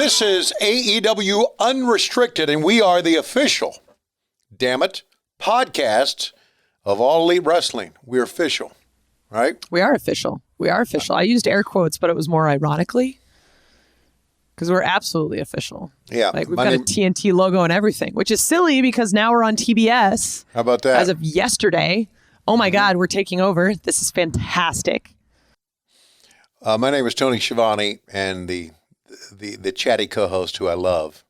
This is AEW Unrestricted, and we are the official, damn it, podcast of All Elite Wrestling. We're official, right? We are official. We are official. I used air quotes, but it was more ironically because we're absolutely official. Yeah. Like we've got a TNT logo and everything, which is silly because now we're on TBS. How about that? As of yesterday. Oh my God, we're taking over. This is fantastic. My name is Tony Schiavone, and the chatty co-host who I love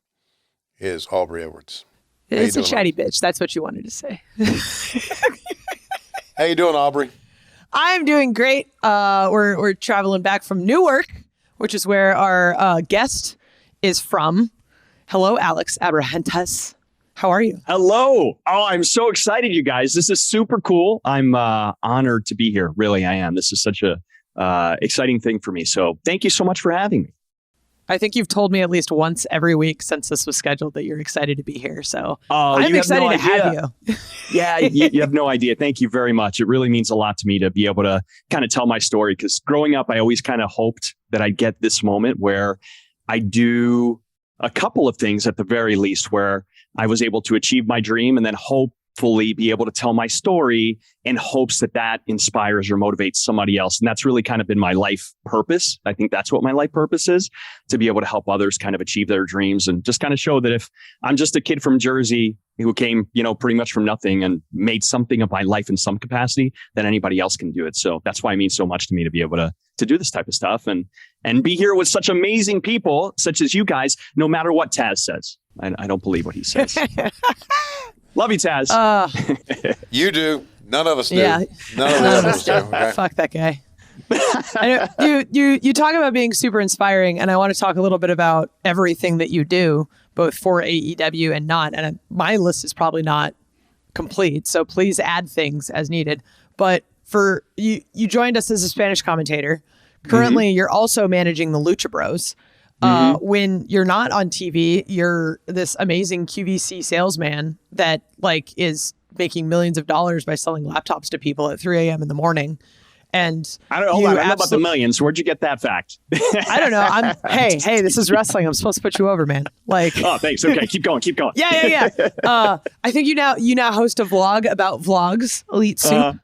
is Aubrey Edwards. It's a chatty bitch. That's what you wanted to say. How you doing, Aubrey? I'm doing great. We're traveling back from Newark, which is where our guest is from. Hello, Alex Abrahantes. How are you? Hello. Oh, I'm so excited, you guys. This is super cool. I'm honored to be here. Really, I am. This is such a exciting thing for me. So thank you so much for having me. I think you've told me at least once every week since this was scheduled that you're excited to be here. So I'm excited to have you. Yeah, you have no idea. Thank you very much. It really means a lot to me to be able to kind of tell my story, because growing up, I always kind of hoped that I'd get this moment where I do a couple of things at the very least, where I was able to achieve my dream and then hopefully be able to tell my story in hopes that that inspires or motivates somebody else. And that's really kind of been my life purpose. I think that's what my life purpose is, to be able to help others kind of achieve their dreams and just kind of show that if I'm just a kid from Jersey who came, pretty much from nothing and made something of my life in some capacity, then anybody else can do it. So that's why it means so much to me to be able to do this type of stuff and be here with such amazing people such as you guys, no matter what Taz says. I don't believe what he says. Love you, Taz. You do. None of us do. Yeah. None of us do. Okay? Fuck that guy. I know, you talk about being super inspiring, and I want to talk a little bit about everything that you do, both for AEW and not. And my list is probably not complete, so please add things as needed. But for you joined us as a Spanish commentator. Currently, you're also managing the Lucha Bros. When you're not on TV, you're this amazing QVC salesman that is making millions of dollars by selling laptops to people at 3 a.m. in the morning. And I don't know about the millions. Where'd you get that fact? I don't know. Hey, this is wrestling. I'm supposed to put you over, man. Oh, thanks. Okay, keep going. Yeah. I think you now host a vlog about vlogs, Elite Soup.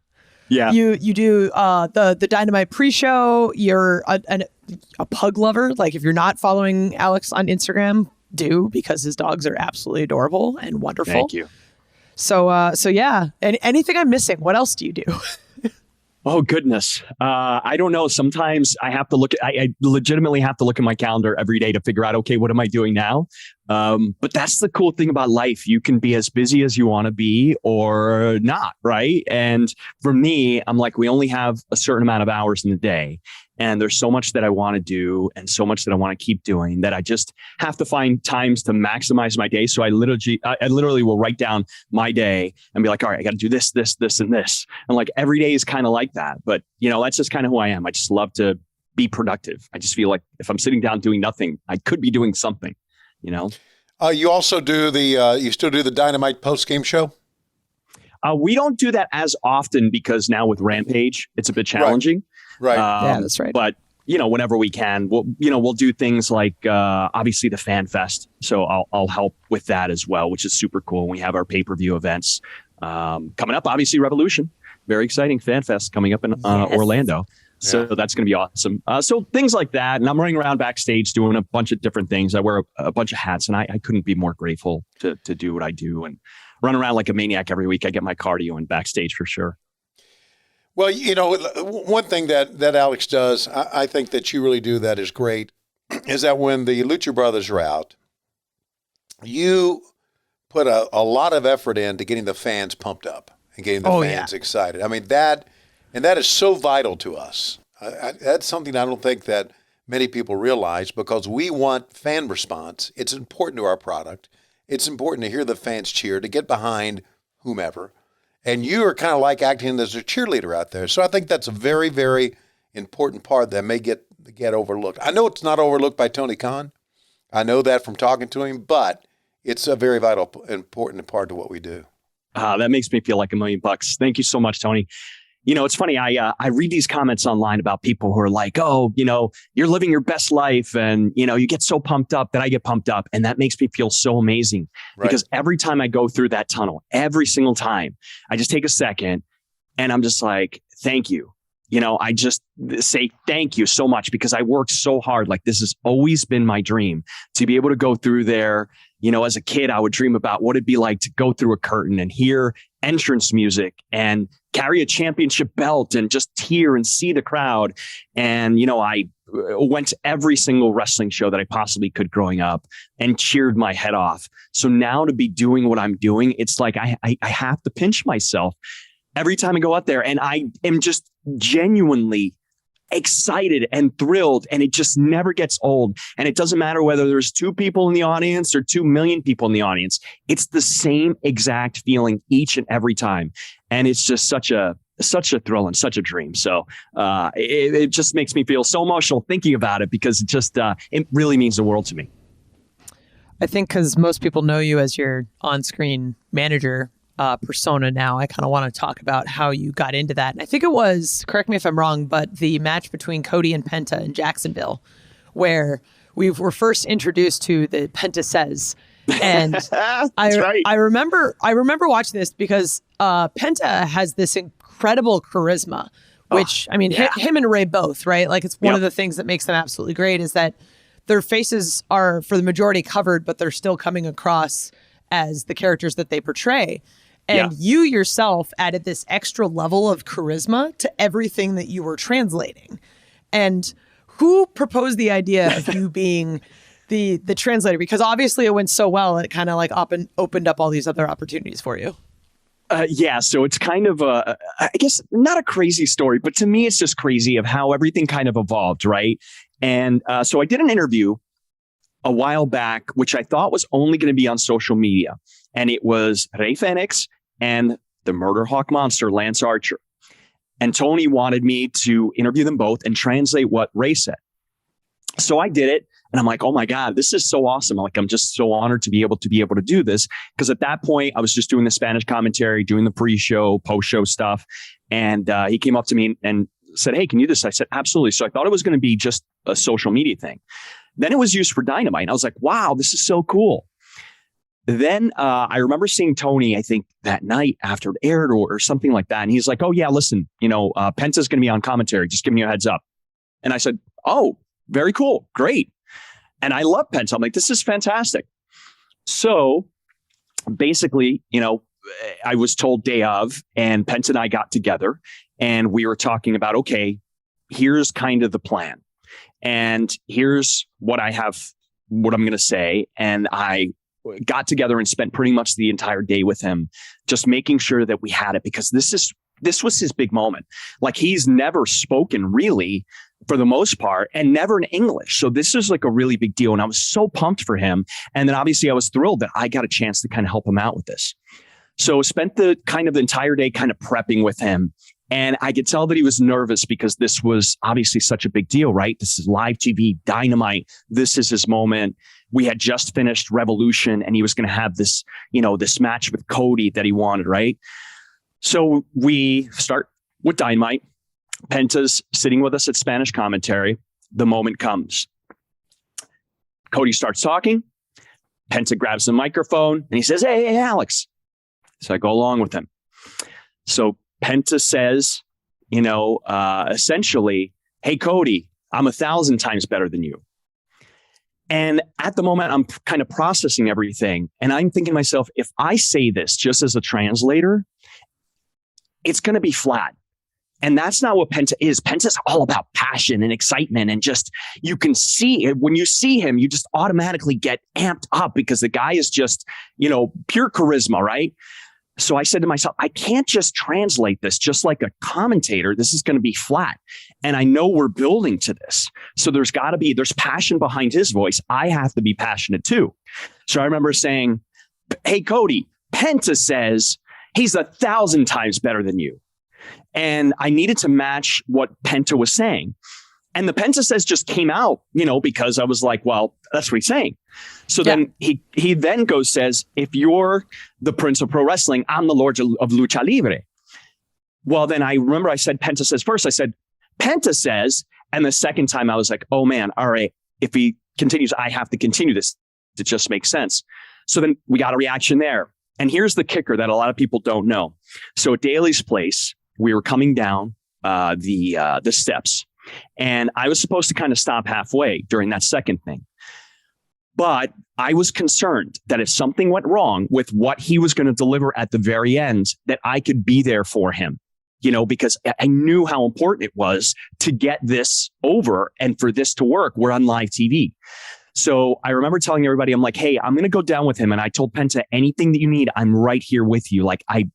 Yeah. You do the Dynamite pre-show. You're a pug lover. Like, if you're not following Alex on Instagram, do, because his dogs are absolutely adorable and wonderful. Thank you. So yeah. And anything I'm missing? What else do you do? Oh, goodness. I don't know. Sometimes I legitimately have to look at my calendar every day to figure out, okay, what am I doing now? But that's the cool thing about life. You can be as busy as you want to be or not, right? And for me, I'm like, we only have a certain amount of hours in the day. And there's so much that I want to do and so much that I want to keep doing that I just have to find times to maximize my day. So I literally will write down my day and be like, all right, I got to do this, this, this, and this. And like every day is kind of like that. But, that's just kind of who I am. I just love to be productive. I just feel like if I'm sitting down doing nothing, I could be doing something, You also do you still do the Dynamite post-game show? We don't do that as often because now with Rampage, it's a bit challenging. Right. Yeah, that's right. But, whenever we can, we'll do things like, obviously the Fan Fest. So I'll help with that as well, which is super cool. We have our pay-per-view events coming up. Obviously Revolution, very exciting Fan Fest coming up in Orlando. So that's going to be awesome. So things like that. And I'm running around backstage doing a bunch of different things. I wear a bunch of hats, and I couldn't be more grateful to do what I do and run around like a maniac every week. I get my cardio in backstage for sure. Well, one thing that Alex does, I think that you really do that is great, is that when the Lucha Brothers are out, you put a lot of effort into getting the fans pumped up and getting the fans excited. I mean, that is so vital to us. That's something I don't think that many people realize, because we want fan response. It's important to our product. It's important to hear the fans cheer, to get behind whomever. And you are kind of like acting as a cheerleader out there. So I think that's a very, very important part that may get overlooked. I know it's not overlooked by Tony Khan. I know that from talking to him, but it's a very vital, important part of what we do. That makes me feel like $1 million. Thank you so much, Tony. It's funny. I read these comments online about people who are like, oh, you're living your best life. And, you get so pumped up that I get pumped up. And that makes me feel so amazing because every time I go through that tunnel, every single time, I just take a second and I'm just like, thank you. I just say thank you so much because I worked so hard. Like this has always been my dream to be able to go through there. As a kid, I would dream about what it'd be like to go through a curtain and hear entrance music and carry a championship belt and just hear and see the crowd. And, I went to every single wrestling show that I possibly could growing up and cheered my head off. So now to be doing what I'm doing, it's like I have to pinch myself every time I go out there. And I am just genuinely excited and thrilled, and it just never gets old. And it doesn't matter whether there's 2 people in the audience or 2 million people in the audience. It's the same exact feeling each and every time. And it's just such a thrill and such a dream. So it just makes me feel so emotional thinking about it because it really means the world to me. I think because most people know you as your on-screen manager persona now, I kind of want to talk about how you got into that. And I think it was, correct me if I'm wrong, but the match between Cody and Penta in Jacksonville, where we were first introduced to the Penta Says. And I remember watching this because Penta has this incredible charisma, which him and Ray both, right? Like it's one of the things that makes them absolutely great is that their faces are for the majority covered, but they're still coming across as the characters that they portray. And you yourself added this extra level of charisma to everything that you were translating. And who proposed the idea of you being the translator? Because obviously it went so well, and it kind of like opened up all these other opportunities for you. So it's kind of I guess not a crazy story, but to me, it's just crazy of how everything kind of evolved, right? And so I did an interview a while back, which I thought was only going to be on social media. And it was Rey Fenix and the Murder Hawk Monster, Lance Archer. And Tony wanted me to interview them both and translate what Ray said. So I did it. And I'm like, oh my God, this is so awesome. Like, I'm just so honored to be able to do this. Because at that point, I was just doing the Spanish commentary, doing the pre-show, post-show stuff. And he came up to me and said, hey, can you do this? I said, absolutely. So I thought it was going to be just a social media thing. Then it was used for Dynamite. And I was like, wow, this is so cool. Then I remember seeing Tony, I think that night after it aired or something like that. And he's like, oh yeah, listen, Penta's going to be on commentary. Just giving you a heads up. And I said, oh, very cool. Great. And I love Penta. I'm like, this is fantastic. So basically, I was told day of, and Penta and I got together and we were talking about, okay, here's kind of the plan. And here's what I'm going to say. And I got together and spent pretty much the entire day with him, just making sure that we had it, because this was his big moment. Like, he's never spoken really for the most part, and never in English. So this is like a really big deal. And I was so pumped for him. And then obviously I was thrilled that I got a chance to kind of help him out with this. So spent the entire day kind of prepping with him. And I could tell that he was nervous because this was obviously such a big deal, right? This is live TV, Dynamite. This is his moment. We had just finished Revolution and he was going to have this, this match with Cody that he wanted, right? So we start with Dynamite. Penta's sitting with us at Spanish commentary. The moment comes. Cody starts talking. Penta grabs the microphone and he says, hey, Alex. So I go along with him. So Penta says, essentially, hey, Cody, I'm 1,000 times better than you. And at the moment, I'm kind of processing everything. And I'm thinking to myself, if I say this just as a translator, it's going to be flat. And that's not what Penta is. Penta's all about passion and excitement. And just, you can see it. When you see him, you just automatically get amped up because the guy is just, pure charisma, right? So I said to myself, I can't just translate this just like a commentator. This is going to be flat. And I know we're building to this. So there's passion behind his voice. I have to be passionate too. So I remember saying, hey, Cody, Penta says he's 1,000 times better than you. And I needed to match what Penta was saying. And the Penta says just came out, because I was like, well, that's what he's saying. So then he then says, if you're the Prince of Pro Wrestling, I'm the Lord of Lucha Libre. Well, then I remember I said Penta says first. I said Penta says, and the second time I was like, oh man, all right. If he continues, I have to continue this. It just makes sense. So then we got a reaction there. And here's the kicker that a lot of people don't know. So at Daly's place, we were coming down the steps, and I was supposed to kind of stop halfway during that second thing. But I was concerned that if something went wrong with what he was going to deliver at the very end, that I could be there for him, because I knew how important it was to get this over and for this to work. We're on live TV. So I remember telling everybody, I'm like, hey, I'm going to go down with him. And I told Penta, anything that you need, I'm right here with you. Like, I,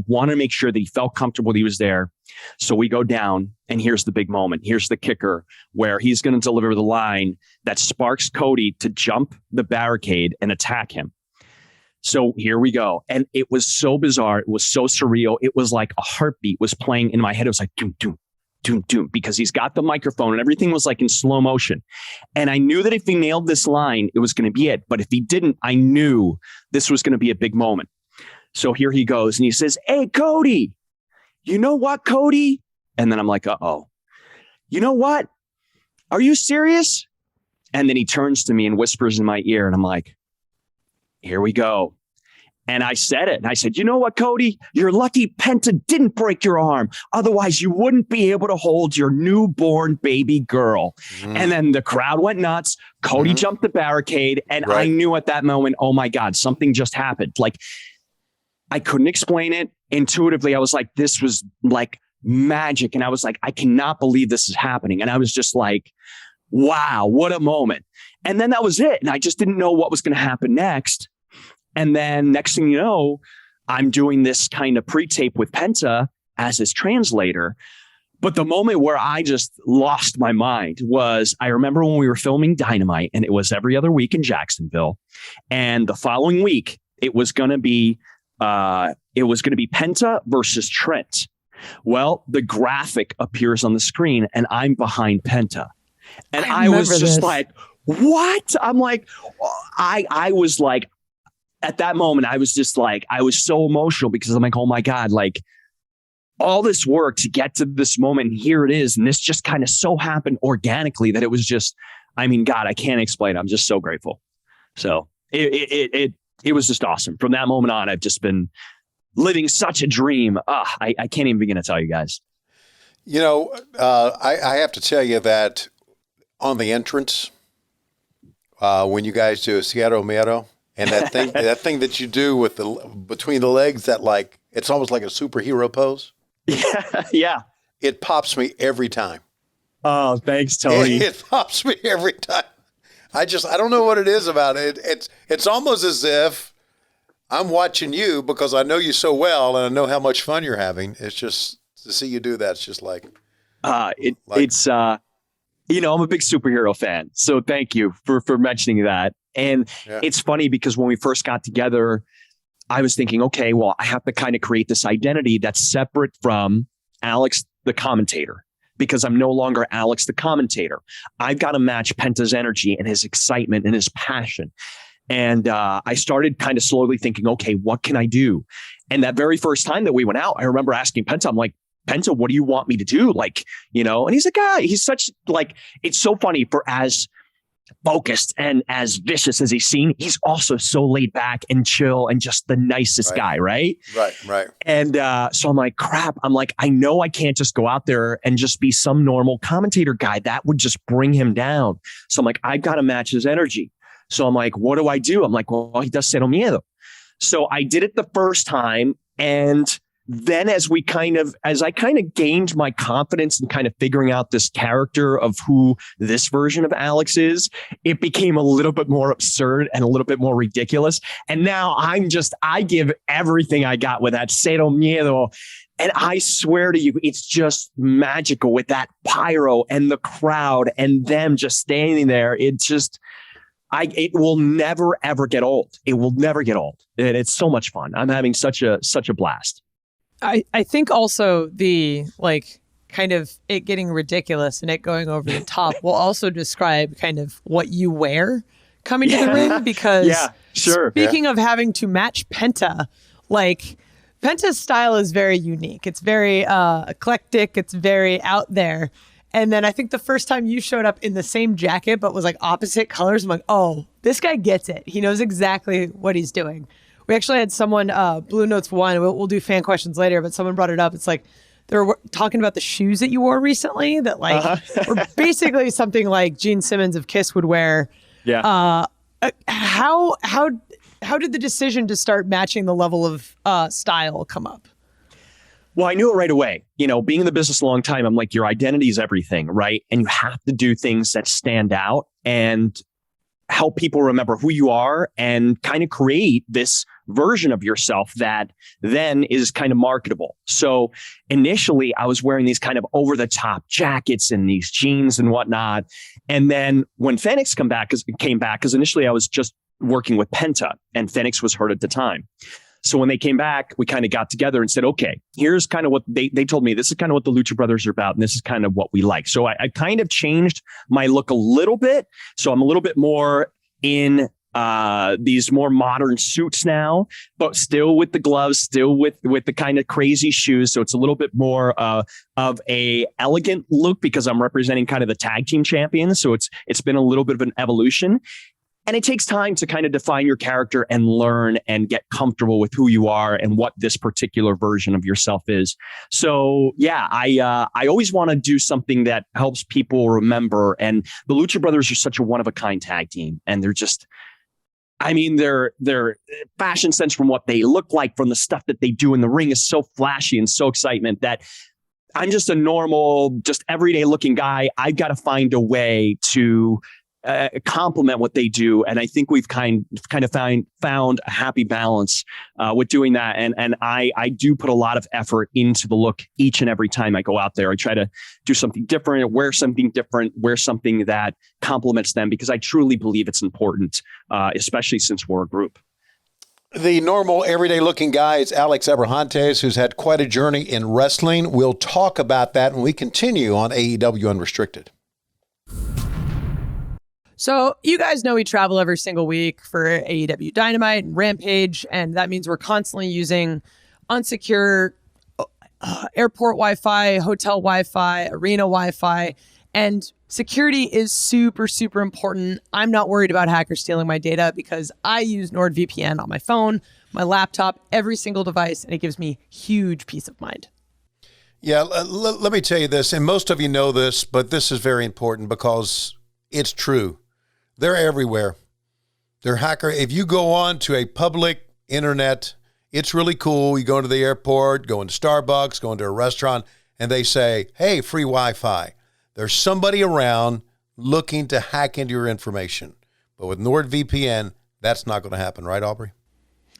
want to make sure that he felt comfortable that he was there. So we go down, and here's the big moment. Here's the kicker where he's going to deliver the line that sparks Cody to jump the barricade and attack him. So here we go. And it was so bizarre. It was so surreal. It was like a heartbeat was playing in my head. It was like, doom, doom, doom, doom, because he's got the microphone and everything was like in slow motion. And I knew that if he nailed this line, it was going to be it. But if he didn't, I knew this was going to be a big moment. So here he goes, and he says, hey, Cody, you know what, Cody? And then I'm like, uh-oh. You know what? Are you serious? And then he turns to me and whispers in my ear, and I'm like, here we go. And I said it. And I said, you know what, Cody? You're lucky Penta didn't break your arm. Otherwise, you wouldn't be able to hold your newborn baby girl. And then the crowd went nuts. Cody jumped the barricade. And I knew at that moment, oh my God, something just happened. Like, I couldn't explain it. Intuitively, I was like, this was like magic. And I was like, I cannot believe this is happening. And I was just like, wow, what a moment. And then that was it. And I just didn't know what was going to happen next. And then next thing you know, I'm doing this kind of pre-tape with Penta as his translator. But the moment where I just lost my mind was, I remember when we were filming Dynamite, and it was every other week in Jacksonville. And the following week, it was going to be Penta versus Trent. Well, the graphic appears on the screen, and I'm behind Penta. And I was just like, what? I'm like, I was like, at that moment, I was just like, I was so emotional because I'm like, oh my God, like all this work to get to this moment, and here it is. And this just kind of so happened organically that it was just, I mean, God, I can't explain. I'm just so grateful. So it was just awesome. From that moment on, I've just been living such a dream. I can't even begin to tell you guys. I have to tell you that on the entrance, when you guys do Sierra Miro, and that thing that you do with between the legs, that like, it's almost like a superhero pose. Yeah. It pops me every time. Oh, thanks, Tony. It pops me every time. I don't know what it is about it. It's almost as if I'm watching you because I know you so well and I know how much fun you're having. It's just to see you do that. It's just like, it's I'm a big superhero fan. So thank you for mentioning that. And It's funny because when we first got together, I was thinking, okay, well, I have to kind of create this identity that's separate from Alex, the commentator, because I'm no longer Alex, the commentator. I've got to match Penta's energy and his excitement and his passion. And I started kind of slowly thinking, okay, what can I do? And that very first time that we went out, I remember asking Penta, I'm like, Penta, what do you want me to do? Like, and he's like, he's such like, it's so funny for as focused and as vicious as he's seen, he's also so laid back and chill and just the nicest guy, right? Right. And so I'm like, crap. I'm like, I know I can't just go out there and just be some normal commentator guy. That would just bring him down. So I'm like, I've got to match his energy. So I'm like, what do I do? I'm like, well, he does Cero Miedo. So I did it the first time, and then as I kind of gained my confidence in kind of figuring out this character of who this version of Alex is, it became a little bit more absurd and a little bit more ridiculous. And now I give everything I got with that Cero Miedo. And I swear to you, it's just magical with that pyro and the crowd and them just standing there. It will never, ever get old. It will never get old. And it's so much fun. I'm having such a blast. I think also the kind of it getting ridiculous and it going over the top will also describe kind of what you wear coming to the ring, because speaking of having to match Penta, Penta's style is very unique. It's very eclectic. It's very out there. And then I think the first time you showed up in the same jacket, but was like opposite colors, I'm like, oh, this guy gets it. He knows exactly what he's doing. We actually had someone, Blue Notes 1, we'll do fan questions later, but someone brought it up. It's like, they were talking about the shoes that you wore recently that like were basically something like Gene Simmons of Kiss would wear. Yeah. How did the decision to start matching the level of style come up? Well, I knew it right away. You know, being in the business a long time, I'm like, your identity is everything, right? And you have to do things that stand out and help people remember who you are and kind of create this version of yourself that then is kind of marketable. So initially I was wearing these kind of over the top jackets and these jeans and whatnot. And then when Fenix came back, because initially I was just working with Penta and Fenix was hurt at the time. So when they came back, we kind of got together and said, okay, here's kind of what they told me. This is kind of what the Lucha Brothers are about. And this is kind of what we like. So I kind of changed my look a little bit. So I'm a little bit more in these more modern suits now, but still with the gloves, still with the kind of crazy shoes. So it's a little bit more of a elegant look because I'm representing kind of the tag team champions. So it's been a little bit of an evolution. And it takes time to kind of define your character and learn and get comfortable with who you are and what this particular version of yourself is. So yeah, I always want to do something that helps people remember. And the Lucha Brothers are such a one-of-a-kind tag team. And they're just, I mean, their fashion sense from what they look like, from the stuff that they do in the ring is so flashy and so excitement that I'm just a normal, just everyday looking guy. I've got to find a way to complement what they do. And I think we've kind of found a happy balance with doing that. And I do put a lot of effort into the look each and every time I go out there. I try to do something different, wear something that complements them, because I truly believe it's important, especially since we're a group. The normal, everyday looking guy is Alex Abrahantes, who's had quite a journey in wrestling. We'll talk about that when we continue on AEW Unrestricted. So you guys know we travel every single week for AEW Dynamite and Rampage, and that means we're constantly using unsecure airport Wi-Fi, hotel Wi-Fi, arena Wi-Fi, and security is super, super important. I'm not worried about hackers stealing my data because I use NordVPN on my phone, my laptop, every single device, and it gives me huge peace of mind. Yeah, let me tell you this, and most of you know this, but this is very important because it's true. They're everywhere. They're hacker. If you go on to a public internet, it's really cool. You go into the airport, go into Starbucks, go into a restaurant, and they say, hey, free Wi-Fi. There's somebody around looking to hack into your information. But with NordVPN, that's not going to happen, right, Aubrey?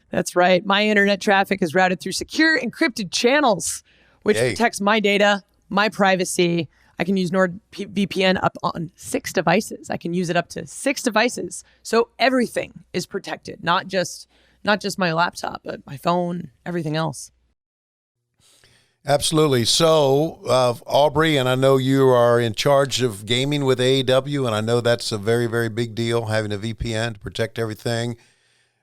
That's right. My internet traffic is routed through secure encrypted channels, which protects my data, my privacy. I can use NordVPN up on 6 devices. I can use it up to 6 devices. So everything is protected, not just my laptop, but my phone, everything else. Absolutely. So, Aubrey, and I know you are in charge of gaming with AEW, and I know that's a very, very big deal, having a VPN to protect everything.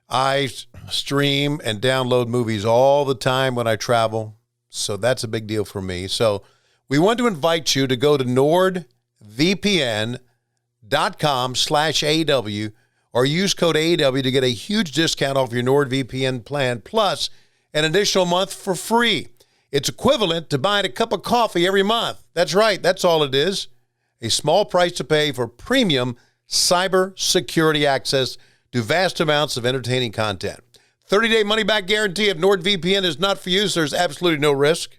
I stream and download movies all the time when I travel, so that's a big deal for me. So we want to invite you to go to nordvpn.com/AEW or use code AEW to get a huge discount off your NordVPN plan, plus an additional month for free. It's equivalent to buying a cup of coffee every month. That's right. That's all it is. A small price to pay for premium cyber security access to vast amounts of entertaining content. 30-day money-back guarantee. If NordVPN is not for you, so there's absolutely no risk.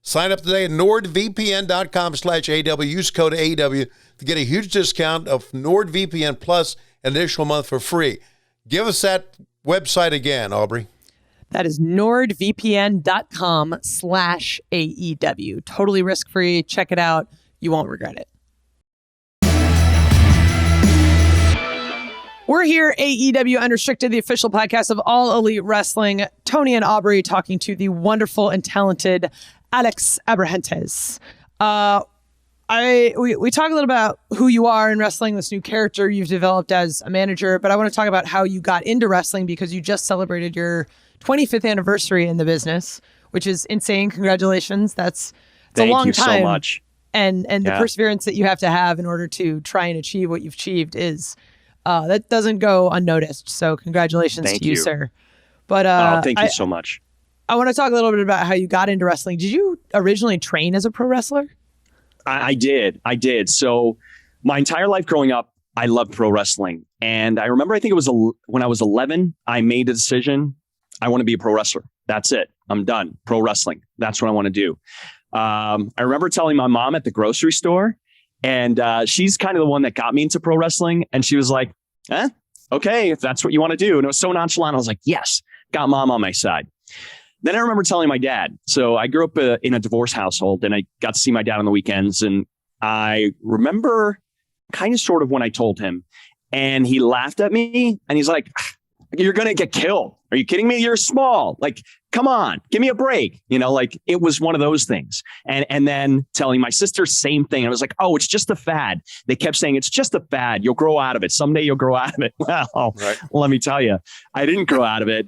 Sign up today at nordvpn.com/AEW. Use code AEW to get a huge discount of NordVPN plus an additional month for free. Give us that website again, Aubrey. That is nordvpn.com/AEW. Totally risk-free. Check it out. You won't regret it. We're here, AEW Unrestricted, the official podcast of All Elite Wrestling. Tony and Aubrey talking to the wonderful and talented Alex Abrahantes. We talk a little about who you are in wrestling, this new character you've developed as a manager, but I want to talk about how you got into wrestling because you just celebrated your 25th anniversary in the business, which is insane. Congratulations. It's a long time. Thank you so much. And the perseverance that you have to have in order to try and achieve what you've achieved is that doesn't go unnoticed. So congratulations to you, sir. But thank you so much. I want to talk a little bit about how you got into wrestling. Did you originally train as a pro wrestler? I did. So my entire life growing up, I loved pro wrestling. And I remember, I think it was when I was 11, I made a decision. I want to be a pro wrestler. That's it. I'm done. Pro wrestling. That's what I want to do. I remember telling my mom at the grocery store, and she's kind of the one that got me into pro wrestling. And she was like, okay, if that's what you want to do. And it was so nonchalant. I was like, yes, got mom on my side. Then I remember telling my dad. So I grew up in a divorce household, and I got to see my dad on the weekends. And I remember kind of sort of when I told him, and he laughed at me, and he's like, you're going to get killed. Are you kidding me? You're small. Like, come on, give me a break. Like it was one of those things. And then telling my sister, same thing. I was like, oh, it's just a fad. They kept saying, it's just a fad. You'll grow out of it. Someday you'll grow out of it. Well, let me tell you, I didn't grow out of it.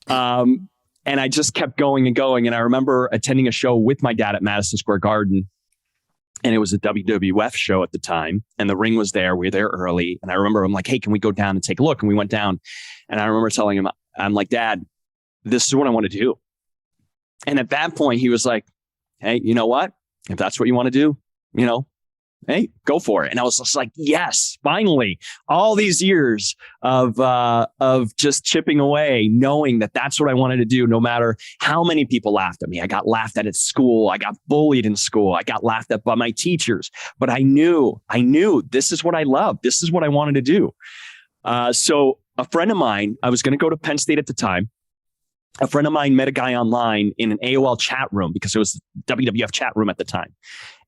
And I just kept going and going. And I remember attending a show with my dad at Madison Square Garden. And it was a WWF show at the time. And the ring was there. We were there early. And I remember I'm like, hey, can we go down and take a look? And we went down. And I remember telling him, I'm like, Dad, this is what I want to do. And at that point, he was like, hey, you know what? If that's what you want to do, hey, go for it. And I was just like, yes, finally, all these years of just chipping away, knowing that that's what I wanted to do, no matter how many people laughed at me. I got laughed at school. I got bullied in school. I got laughed at by my teachers. But I knew this is what I love. This is what I wanted to do. So a friend of mine, I was going to go to Penn State at the time. A friend of mine met a guy online in an AOL chat room, because it was WWF chat room at the time.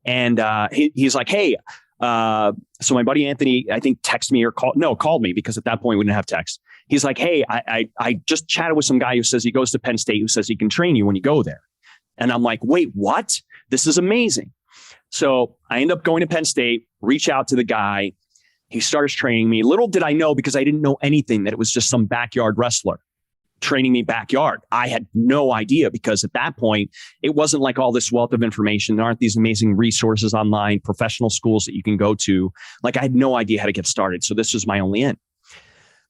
And he's like, hey, so my buddy Anthony, I think texted me or called me, because at that point we didn't have text. He's like, hey, I just chatted with some guy who says he goes to Penn State, who says he can train you when you go there. And I'm like, wait, what? This is amazing. So I end up going to Penn State, reach out to the guy. He starts training me. Little did I know, because I didn't know anything, that it was just some backyard wrestler training me backyard. I had no idea, because at that point, it wasn't like all this wealth of information. There aren't these amazing resources online, professional schools that you can go to. Like, I had no idea how to get started. So this was my only in.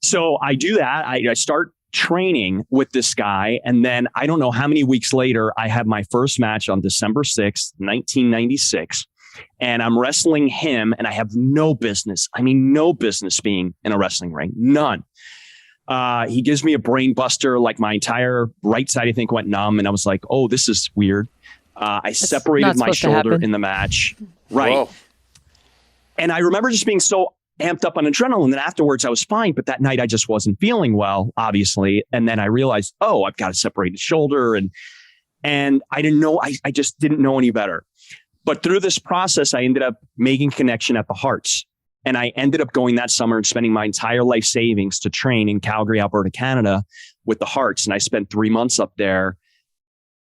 So I do that. I start training with this guy. And then I don't know how many weeks later, I have my first match on December 6th, 1996. And I'm wrestling him, and I have no business being in a wrestling ring. None. He gives me a brain buster. Like, my entire right side, I think, went numb. And I was like, oh, this is weird. I separated my shoulder in the match. Right. Whoa. And I remember just being so amped up on adrenaline that afterwards I was fine. But that night I just wasn't feeling well, obviously. And then I realized, oh, I've got a separated shoulder. And I didn't know, I just didn't know any better. But through this process, I ended up making connection at the Hearts. And I ended up going that summer and spending my entire life savings to train in Calgary, Alberta, Canada with the Hearts. And I spent 3 months up there.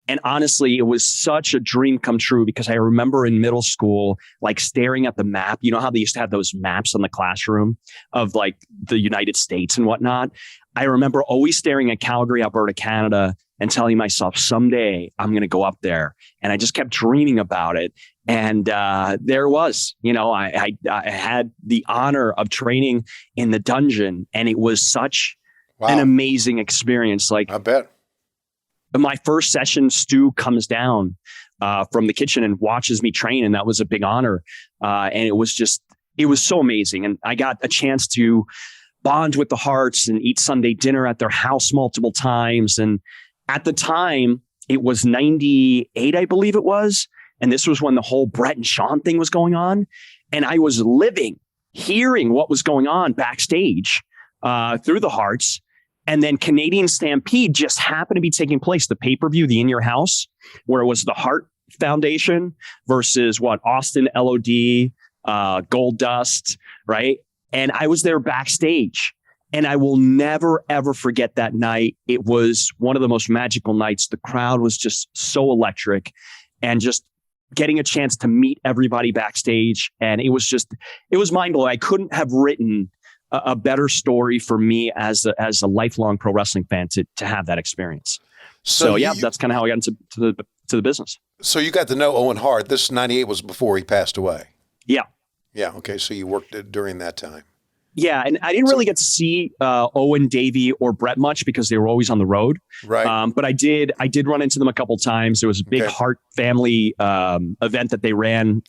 And honestly, it was such a dream come true, because I remember in middle school, like, staring at the map. You know how they used to have those maps in the classroom of like the United States and whatnot? I remember always staring at Calgary, Alberta, Canada, and telling myself, someday I'm going to go up there. And I just kept dreaming about it. And there it was. I had the honor of training in the dungeon, and it was such an amazing experience. Like, I bet. My first session, Stu comes down from the kitchen and watches me train, and that was a big honor. And it was so amazing. And I got a chance to bond with the Hearts and eat Sunday dinner at their house multiple times. And at the time, it was 98, I believe it was. And this was when the whole Brett and Sean thing was going on. And I was hearing what was going on backstage through the Hearts. And then Canadian Stampede just happened to be taking place, the pay-per-view, the In Your House, where it was the Hart Foundation versus Austin LOD, Gold Dust, right? And I was there backstage. And I will never, ever forget that night. It was one of the most magical nights. The crowd was just so electric, and just getting a chance to meet everybody backstage. And it was mind blowing. I couldn't have written a better story for me as a lifelong pro wrestling fan to have that experience. So yeah, that's kind of how I got into the business. So you got to know Owen Hart. This 98 was before he passed away. Yeah. Yeah. Okay. So you worked during that time. Yeah, and I didn't really get to see Owen, Davey, or Brett much because they were always on the road. Right. But I did run into them a couple times. There was a big Hart family event that they ran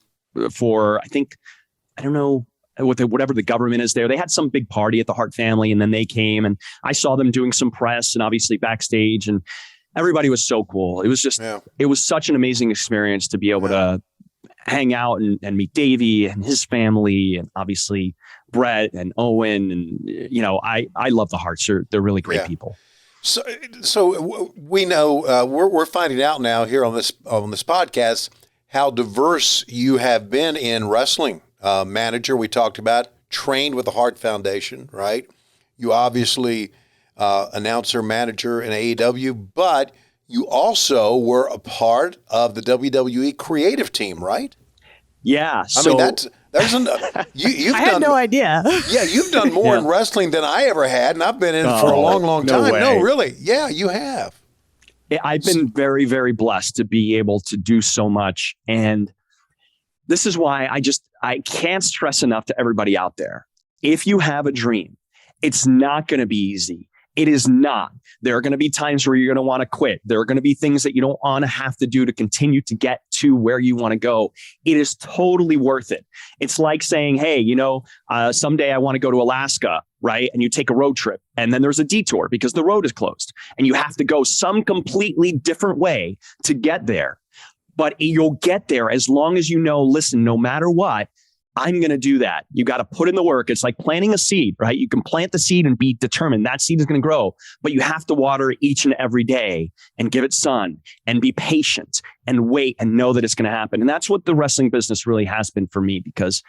for, I don't know, whatever the government is there. They had some big party at the Hart family, and then they came, and I saw them doing some press and obviously backstage, and everybody was so cool. It was just, It was such an amazing experience to be able to hang out and meet Davey and his family, and obviously Brett and Owen, and I love the Harts. They're really great people. So we know we're finding out now here on this podcast how diverse you have been in wrestling. Manager, we talked about, trained with the Hart Foundation, right? You obviously announcer, manager in AEW, but you also were a part of the WWE creative team, right? Yeah. I mean, you've I had no idea. Yeah, you've done more in wrestling than I ever had, and I've been in for a long, long time. Way. No, really. Yeah, you have. I've been very, very blessed to be able to do so much. And this is why I can't stress enough to everybody out there. If you have a dream, it's not going to be easy. It is not. There are going to be times where you're going to want to quit. There are going to be things that you don't want to have to do to continue to get to where you want to go. It is totally worth it. It's like saying, hey, someday I want to go to Alaska, right? And you take a road trip, and then there's a detour because the road is closed and you have to go some completely different way to get there. But you'll get there as long as listen, no matter what, I'm going to do that. You got to put in the work. It's like planting a seed, right? You can plant the seed and be determined that seed is going to grow, but you have to water it each and every day and give it sun and be patient and wait and know that it's going to happen. And that's what the wrestling business really has been for me, because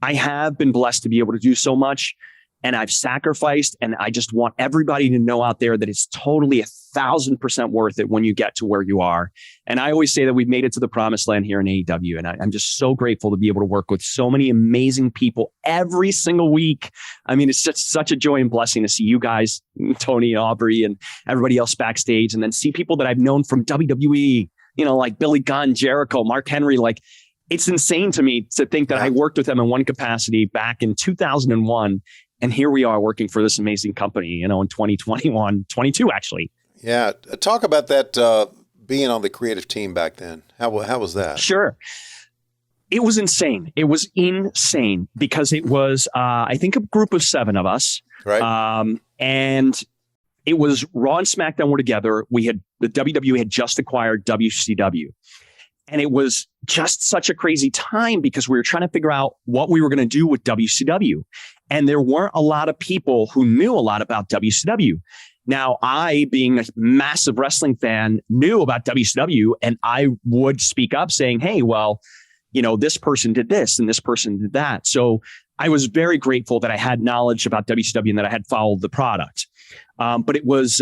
I have been blessed to be able to do so much, and I've sacrificed, and I just want everybody to know out there that it's totally 1,000% worth it when you get to where you are. And I always say that we've made it to the promised land here in AEW. And I'm just so grateful to be able to work with so many amazing people every single week. I mean, it's just such a joy and blessing to see you guys, Tony and Aubrey and everybody else backstage, and then see people that I've known from WWE, like Billy Gunn, Jericho, Mark Henry. Like, it's insane to me to think that I worked with them in one capacity back in 2001. And here we are working for this amazing company, in 2021, 22, actually. Yeah. Talk about that being on the creative team back then. How was that? Sure. It was insane. It was insane because it was, I think, a group of 7 of us. Right. And it was Raw and SmackDown were together. The WWE had just acquired WCW. And it was just such a crazy time because we were trying to figure out what we were going to do with WCW. And there weren't a lot of people who knew a lot about WCW. Now, I, being a massive wrestling fan, knew about WCW, and I would speak up saying, hey, well, this person did this and this person did that. So I was very grateful that I had knowledge about WCW and that I had followed the product. But it was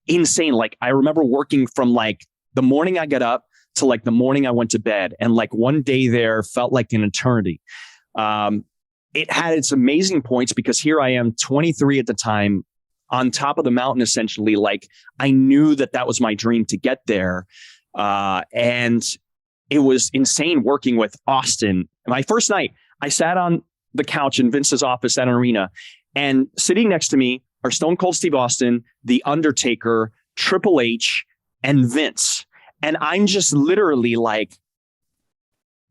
insane. Like, I remember working from the morning I got up to the morning I went to bed. And one day there felt like an eternity. It had its amazing points because here I am, 23 at the time, on top of the mountain, essentially. I knew that was my dream to get there. And it was insane working with Austin. My first night, I sat on the couch in Vince's office at an arena, and sitting next to me are Stone Cold Steve Austin, The Undertaker, Triple H, and Vince. And I'm just literally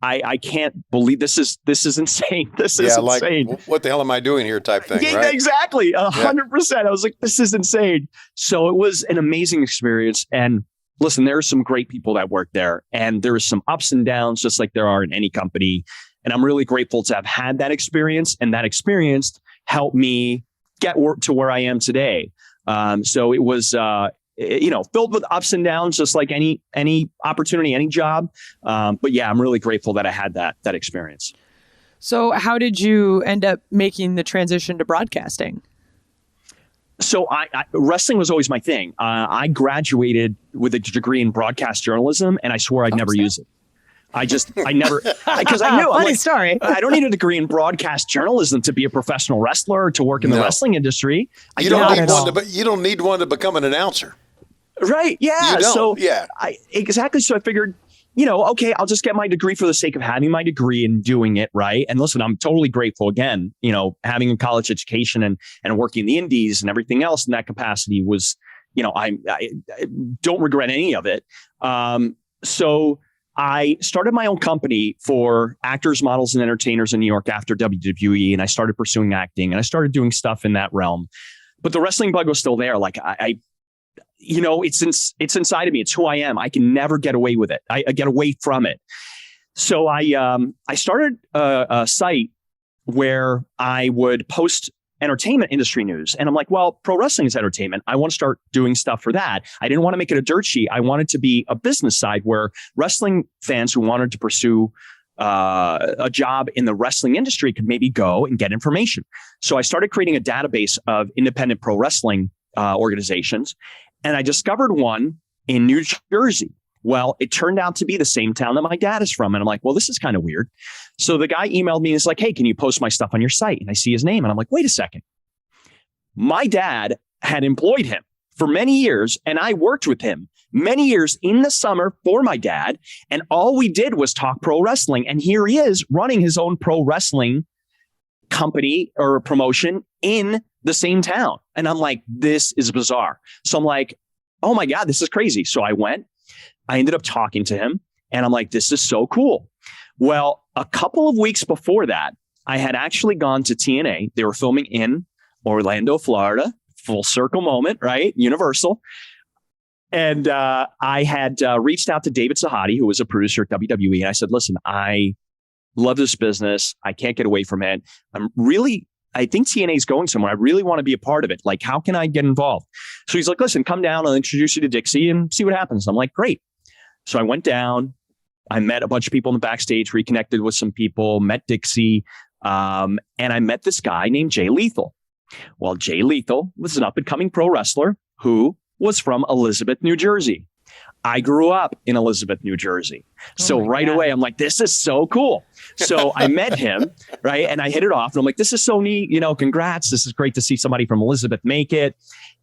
I can't believe this is insane. This is insane. What the hell am I doing here type thing, yeah, right? Exactly. 100%. I was like, this is insane. So it was an amazing experience. And listen, there are some great people that work there, and there is some ups and downs, just like there are in any company. And I'm really grateful to have had that experience, and that experience helped me get to where I am today. So it was, filled with ups and downs, just like any opportunity, any job. But yeah, I'm really grateful that I had that experience. So how did you end up making the transition to broadcasting? So wrestling was always my thing. I graduated with a degree in broadcast journalism, and I swore I'd never use it. I never, because I knew. Funny story. I don't need a degree in broadcast journalism to be a professional wrestler or to work in the wrestling industry. You don't need one to become an announcer. Right. Yeah. So I figured, okay, I'll just get my degree for the sake of having my degree and doing it. Right. And listen, I'm totally grateful again, having a college education and working in the indies and everything else in that capacity was, I don't regret any of it. So I started my own company for actors, models, and entertainers in New York after WWE. And I started pursuing acting and I started doing stuff in that realm. But the wrestling bug was still there. Like it's inside of me. It's who I am. I can never get away with it. I get away from it. So I started a site where I would post entertainment industry news. And I'm like, well, pro wrestling is entertainment. I want to start doing stuff for that. I didn't want to make it a dirt sheet. I wanted to be a business side where wrestling fans who wanted to pursue a job in the wrestling industry could maybe go and get information. So I started creating a database of independent pro wrestling organizations. And I discovered one in New Jersey. Well, it turned out to be the same town that my dad is from. And I'm like, well, this is kind of weird. So the guy emailed me and is like, hey, can you post my stuff on your site? And I see his name and I'm like, wait a second. My dad had employed him for many years and I worked with him many years in the summer for my dad. And all we did was talk pro wrestling. And here he is running his own pro wrestling company or promotion in the same town. And I'm like, this is bizarre. So I'm like, oh my God, this is crazy. So I ended up talking to him and I'm like, this is so cool. Well, a couple of weeks before that, I had actually gone to TNA. They were filming in Orlando, Florida, full circle moment, right? Universal. And I had reached out to David Sahadi, who was a producer at WWE. And I said, listen, I love this business. I can't get away from it. I think TNA is going somewhere. I really want to be a part of it. Like, how can I get involved? So he's like, listen, come down. I'll introduce you to Dixie and see what happens. I'm like, great. So I went down. I met a bunch of people in the backstage, reconnected with some people, met Dixie. And I met this guy named Jay Lethal. Well, Jay Lethal was an up and coming pro wrestler who was from Elizabeth, New Jersey. I grew up in Elizabeth, New Jersey. So right away, I'm like, this is so cool. So I met him, right? And I hit it off. And I'm like, this is so neat. Congrats. This is great to see somebody from Elizabeth make it.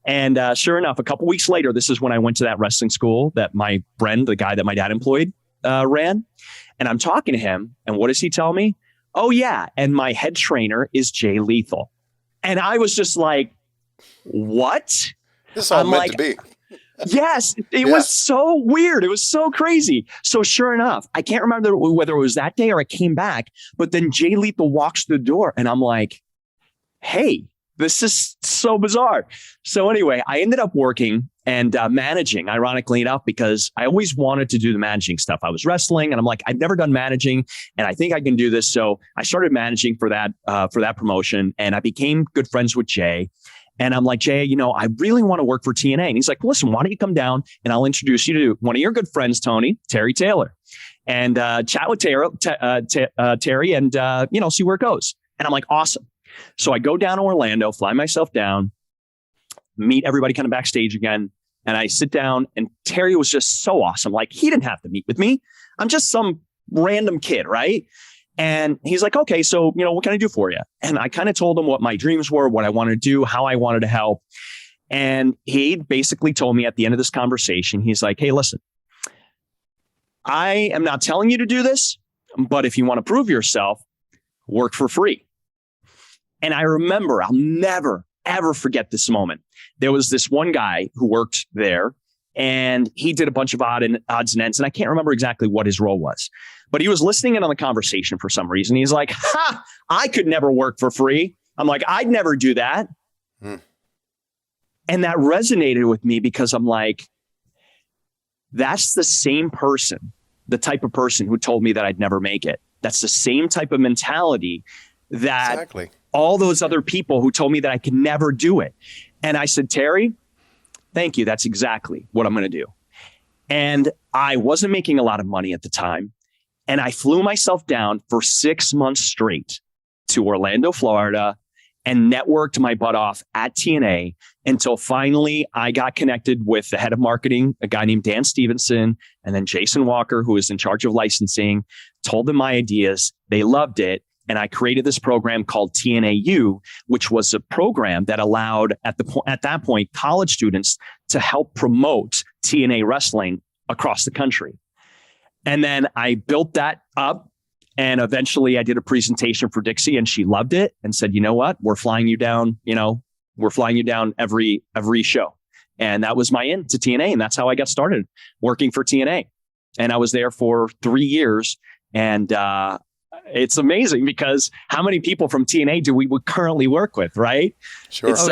And sure enough, a couple weeks later, this is when I went to that wrestling school that my friend, the guy that my dad employed, ran. And I'm talking to him. And what does he tell me? Oh, yeah. And my head trainer is Jay Lethal. And I was just like, what? This is all meant to be. Yes, it was so weird. It was so crazy. So sure enough, I can't remember whether it was that day or I came back, but then Jay Lethal walks through the door and I'm like, hey, this is so bizarre. So anyway, I ended up working and managing, ironically enough, because I always wanted to do the managing stuff. I was wrestling and I'm like, I've never done managing and I think I can do this. So I started managing for that promotion and I became good friends with Jay. And I'm like, Jay, I really want to work for TNA. And he's like, listen, why don't you come down and I'll introduce you to one of your good friends, Tony, Terry Taylor, and chat with Terry and, see where it goes. And I'm like, awesome. So I go down to Orlando, fly myself down, meet everybody kind of backstage again. And I sit down and Terry was just so awesome. Like he didn't have to meet with me. I'm just some random kid, right? And he's like, okay, so, what can I do for you? And I kind of told him what my dreams were, what I wanted to do, how I wanted to help. And he basically told me at the end of this conversation, he's like, hey, listen, I am not telling you to do this, but if you want to prove yourself, work for free. And I remember, I'll never, ever forget this moment. There was this one guy who worked there and he did a bunch of odds and ends. And I can't remember exactly what his role was. But he was listening in on the conversation for some reason. He's like, I could never work for free. I'm like, I'd never do that. And that resonated with me because I'm like, that's the same person, the type of person who told me that I'd never make it. That's the same type of mentality that all those other people who told me that I could never do it. And I said, Terry, thank you. That's exactly what I'm going to do. And I wasn't making a lot of money at the time. And I flew myself down for 6 months straight to Orlando, Florida, and networked my butt off at TNA until finally I got connected with the head of marketing, a guy named Dan Stevenson, and then Jason Walker, who is in charge of licensing, told them my ideas. They loved it. And I created this program called TNAU, which was a program that allowed at that point, college students to help promote TNA wrestling across the country. And then I built that up. And eventually I did a presentation for Dixie and she loved it and said, you know what, we're flying you down, every show. And that was my in to TNA. And that's how I got started working for TNA. And I was there for 3 years. And it's amazing because how many people from TNA do we currently work with, right? Sure. It's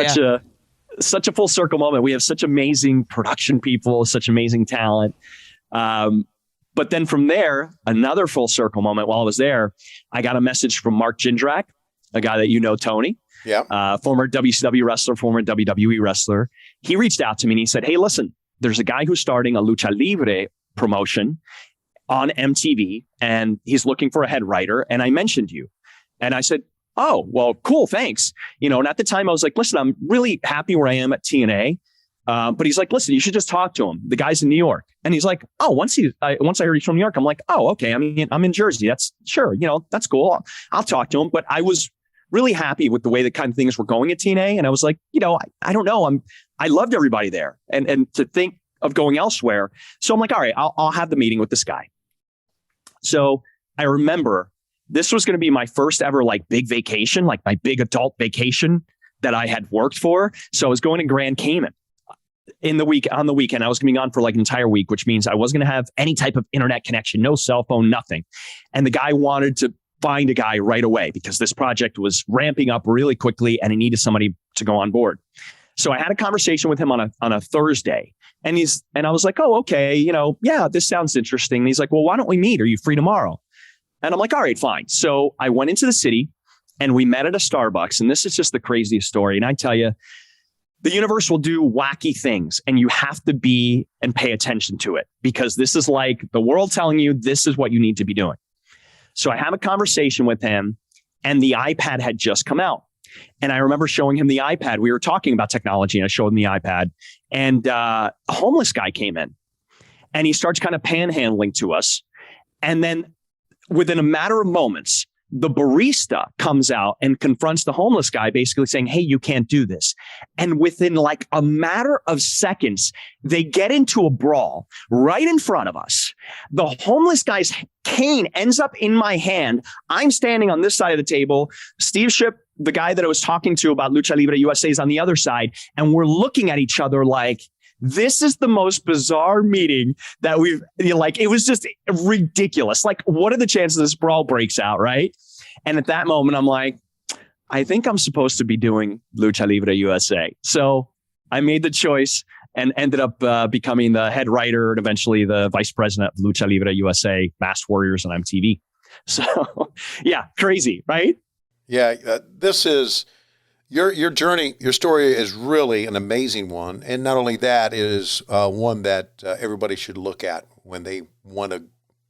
such a full circle moment. We have such amazing production people, such amazing talent. But then from there, another full circle moment while I was there, I got a message from Mark Jindrak, a guy that you know, Tony, former WCW wrestler, former WWE wrestler. He reached out to me and he said, hey, listen, there's a guy who's starting a Lucha Libre promotion on MTV and he's looking for a head writer. And I mentioned you. And I said, oh, well, cool. Thanks. And at the time I was like, listen, I'm really happy where I am at TNA. But he's like, listen, you should just talk to him. The guy's in New York. And he's like, oh, once I heard he's from New York, I'm like, oh, okay. I mean, I'm in Jersey. That's sure. That's cool. I'll talk to him. But I was really happy with the way the kind of things were going at TNA. And I was like, I don't know. I loved everybody there and to think of going elsewhere. So I'm like, all right, I'll have the meeting with this guy. So I remember this was going to be my first ever big vacation, my big adult vacation that I had worked for. So I was going to Grand Cayman on the weekend. I was going to be gone for an entire week, which means I wasn't going to have any type of internet connection, no cell phone, nothing. And the guy wanted to find a guy right away because this project was ramping up really quickly and he needed somebody to go on board. So I had a conversation with him on a Thursday and I was like, oh, okay. Yeah, this sounds interesting. And he's like, well, why don't we meet? Are you free tomorrow? And I'm like, all right, fine. So I went into the city and we met at a Starbucks. And this is just the craziest story. And I tell you, the universe will do wacky things and you have to be and pay attention to it because this is like the world telling you this is what you need to be doing. So I have a conversation with him and the iPad had just come out. And I remember showing him the iPad. We were talking about technology and I showed him the iPad and a homeless guy came in and he starts kind of panhandling to us. And then within a matter of moments, the barista comes out and confronts the homeless guy, basically saying, hey, you can't do this. And within a matter of seconds, they get into a brawl right in front of us. The homeless guy's cane ends up in my hand. I'm standing on this side of the table. Steve Shipp, the guy that I was talking to about Lucha Libre USA, is on the other side. And we're looking at each other like, this is the most bizarre meeting that we've it was just ridiculous. What are the chances this brawl breaks out? Right. And at that moment, I'm like, I think I'm supposed to be doing Lucha Libre USA. So I made the choice and ended up becoming the head writer and eventually the vice president of Lucha Libre USA, Masked Warriors on MTV. So yeah, crazy, right? Yeah. This is your journey, your story is really an amazing one. And not only that, it is one that everybody should look at when they want to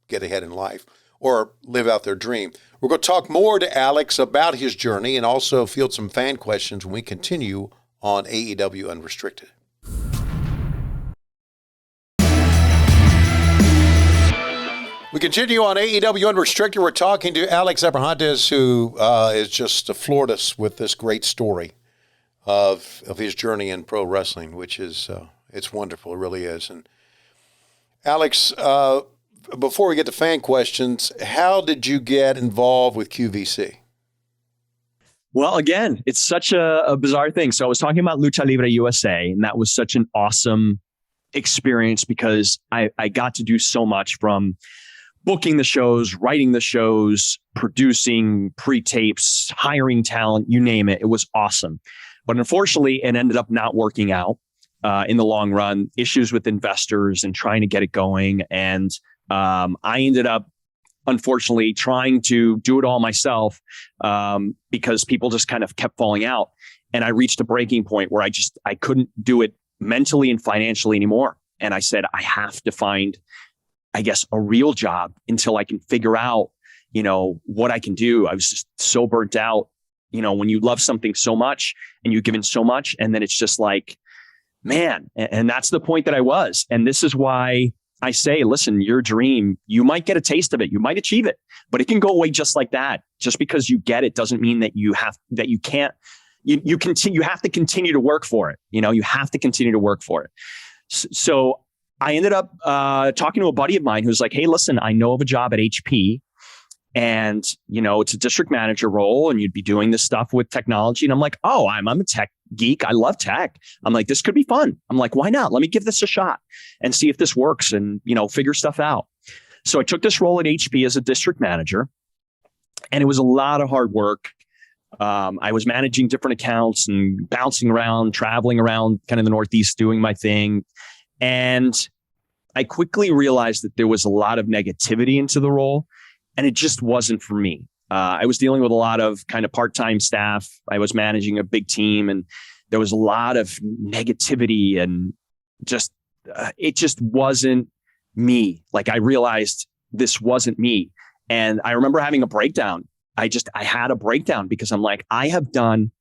get ahead in life or live out their dream. We're going to talk more to Alex about his journey and also field some fan questions when we continue on AEW Unrestricted. We continue on AEW Unrestricted. We're talking to Alex Abrahantes, who is just floored us with this great story of his journey in pro wrestling, which is it's wonderful. It really is. And Alex, before we get to fan questions, how did you get involved with QVC? Well, again, it's such a bizarre thing. So I was talking about Lucha Libre USA, and that was such an awesome experience because I got to do so much from booking the shows, writing the shows, producing pre-tapes, hiring talent, you name it. It was awesome. But unfortunately, it ended up not working out in the long run, issues with investors and trying to get it going. And I ended up, unfortunately, trying to do it all myself because people just kind of kept falling out. And I reached a breaking point where I couldn't do it mentally and financially anymore. And I said, I have to find, I guess, a real job until I can figure out, what I can do. I was just so burnt out when you love something so much and you've given so much, and then it's just like, man, and that's the point that I was. And this is why I say, listen, your dream, you might get a taste of it. You might achieve it, but it can go away just like that. Just because you get it doesn't mean that you have to continue to work for it. You have to continue to work for it. So I ended up talking to a buddy of mine who's like, hey, listen, I know of a job at HP, and, it's a district manager role, and you'd be doing this stuff with technology. And I'm like, oh, I'm a tech geek. I love tech. I'm like, this could be fun. I'm like, why not? Let me give this a shot and see if this works and, figure stuff out. So I took this role at HP as a district manager, and it was a lot of hard work. I was managing different accounts and bouncing around, traveling around kind of the Northeast, doing my thing. And I quickly realized that there was a lot of negativity into the role, and it just wasn't for me. I was dealing with a lot of kind of part-time staff. I was managing a big team, and there was a lot of negativity, and it just wasn't me. Like, I realized this wasn't me. And I remember having a breakdown. I had a breakdown because I'm like, I have done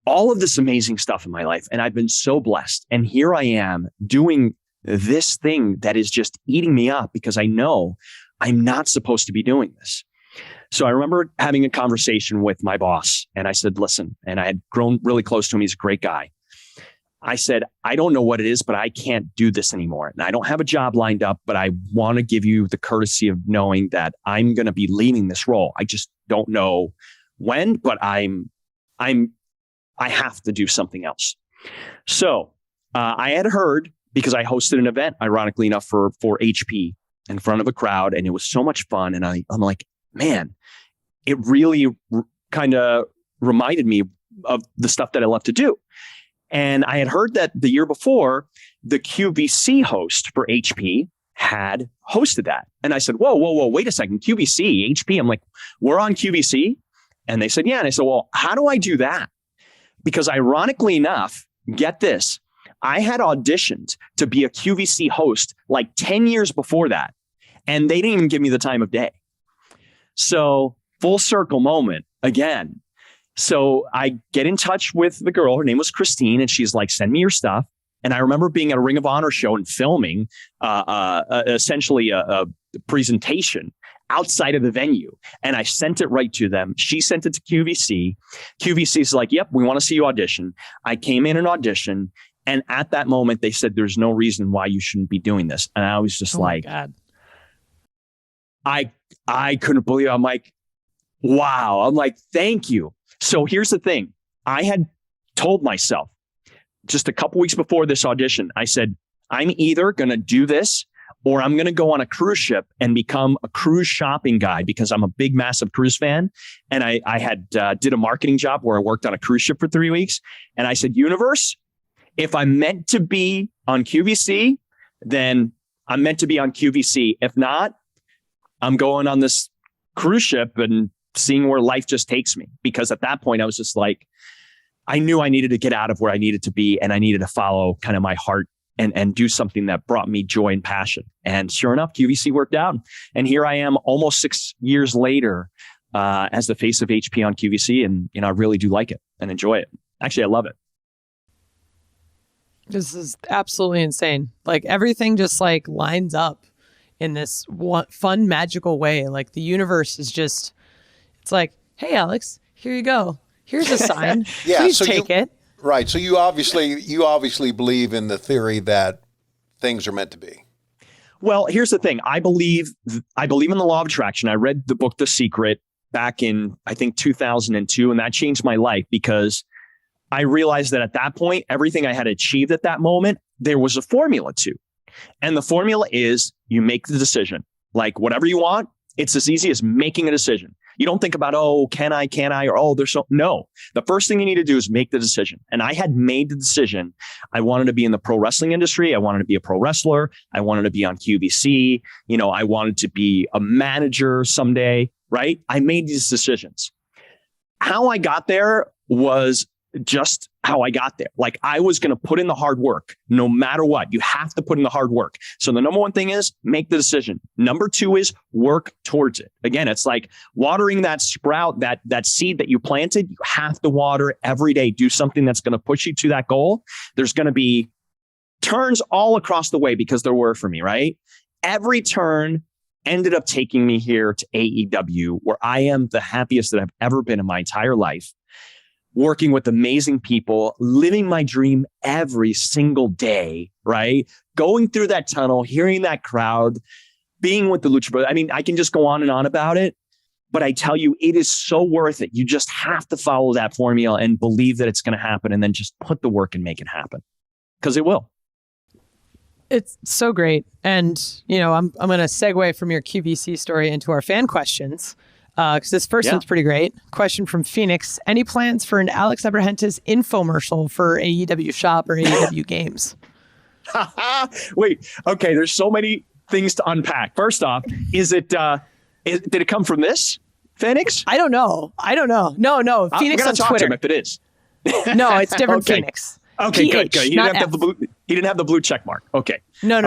all of this amazing stuff in my life, and I've been so blessed. And here I am doing this thing that is just eating me up because I know I'm not supposed to be doing this. So I remember having a conversation with my boss, and I said, listen, and I had grown really close to him. He's a great guy. I said, I don't know what it is, but I can't do this anymore. And I don't have a job lined up, but I want to give you the courtesy of knowing that I'm going to be leaving this role. I just don't know when, but I have to do something else. So I had heard, because I hosted an event, ironically enough, for HP in front of a crowd, and it was so much fun. And I'm like, man, it really kind of reminded me of the stuff that I love to do. And I had heard that the year before, the QVC host for HP had hosted that. And I said, whoa, wait a second, QVC, HP? I'm like, we're on QVC? And they said, yeah. And I said, well, how do I do that? Because ironically enough, get this, I had auditioned to be a QVC host like 10 years before that, and they didn't even give me the time of day. So full circle moment again. So I get in touch with the girl. Her name was Christine, and she's like, send me your stuff. And I remember being at a Ring of Honor show and filming essentially a presentation outside of the venue. And I sent it right to them. She sent it to QVC. QVC's like, yep, we want to see you audition. I came in and auditioned. And at that moment, they said, there's no reason why you shouldn't be doing this. And I was just like, God. I couldn't believe it. I'm like, wow. I'm like, thank you. So here's the thing. I had told myself just a couple weeks before this audition, I said, I'm either going to do this or I'm going to go on a cruise ship and become a cruise shopping guide, because I'm a big, massive cruise fan. And I had did a marketing job where I worked on a cruise ship for 3 weeks. And I said, universe, if I'm meant to be on QVC, then I'm meant to be on QVC. If not, I'm going on this cruise ship and seeing where life just takes me. Because at that point, I was just like, I knew I needed to get out of where I needed to be, and I needed to follow kind of my heart and do something that brought me joy and passion. And sure enough, QVC worked out. And here I am almost 6 years later as the face of HP on QVC. And, I really do like it and enjoy it. Actually, I love it. This is absolutely insane. Like, everything just like lines up in this fun, magical way. Like, the universe is just, it's like, hey, Alex, here you go. Here's a sign. Yeah, please so take it. Right. So you obviously believe in the theory that things are meant to be. Well, here's the thing. I believe in the law of attraction. I read the book The Secret back in, I think, 2002, and that changed my life, because I realized that at that point, everything I had achieved at that moment, there was a formula to. And the formula is you make the decision. Like, whatever you want, it's as easy as making a decision. You don't think about, oh, can I, or, oh, no. The first thing you need to do is make the decision. And I had made the decision. I wanted to be in the pro wrestling industry. I wanted to be a pro wrestler. I wanted to be on QVC. I wanted to be a manager someday, right? I made these decisions. How I got there was just how I got there. Like, I was going to put in the hard work no matter what. You have to put in the hard work. So the number one thing is make the decision. Number two is work towards it. Again, it's like watering that sprout, that seed that you planted. You have to water every day. Do something that's going to push you to that goal. There's going to be turns all across the way, because there were for me, right? Every turn ended up taking me here to AEW, where I am the happiest that I've ever been in my entire life. Working with amazing people, living my dream every single day, right? Going through that tunnel, hearing that crowd, being with the Lucha Bros. I mean, I can just go on and on about it, but I tell you, it is so worth it. You just have to follow that formula and believe that it's going to happen, and then just put the work and make it happen, because it will. It's so great. And, you know, I'm going to segue from your QVC story into our fan questions. Because this first one's pretty great. Question from Phoenix. Any plans for an Alex Abrahantes infomercial for AEW Shop or AEW Games? Wait, okay, there's so many things to unpack. First off, did it come from this, Phoenix? I don't know. No. Phoenix on Twitter. Him if it is. No, it's different. Okay. Phoenix. Okay, PH, good. He didn't have the blue check mark. Okay. No.